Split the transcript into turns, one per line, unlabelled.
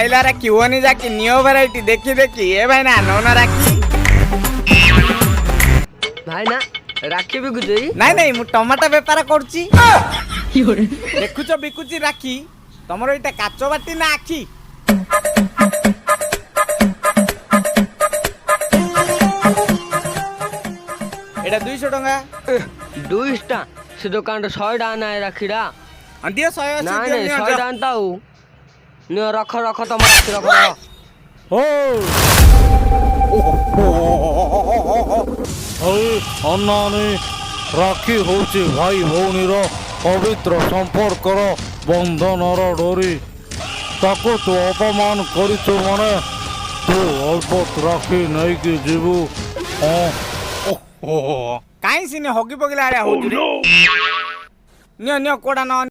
পাইলা রাখি ওনি যাকি নিও ভ্যারাইটি দেখি দেখি এ ভাই না নোনা রাখি
ভাই না রাখি বিকুছি
নাই নাই মু টমাটো বেপার করছি দেখুছ বিকুছি রাখি তোমার ওইটা কাচ বাটি না আখি এটা 200 টাকা
200 সে দোকানটা 100 টাকা নাই রাখিরা
দিও 180
নাই
দিও
নাই
নিও
100 টাকা তাও নিও রাখো রাখো তোমার রাখি রাখো
ও অন্নানি রাখি হচ্ছে ভাই ভৌণীর পবিত্র সম্পর্কর বন্ধনর ডোরি তাকে তু অপমান করিছু মানে তু অল্প রাখি নেইকি ଯିବୁ
কাই সিনে হগি পগিলা আরে হউছি নিও নিও কোড়া ন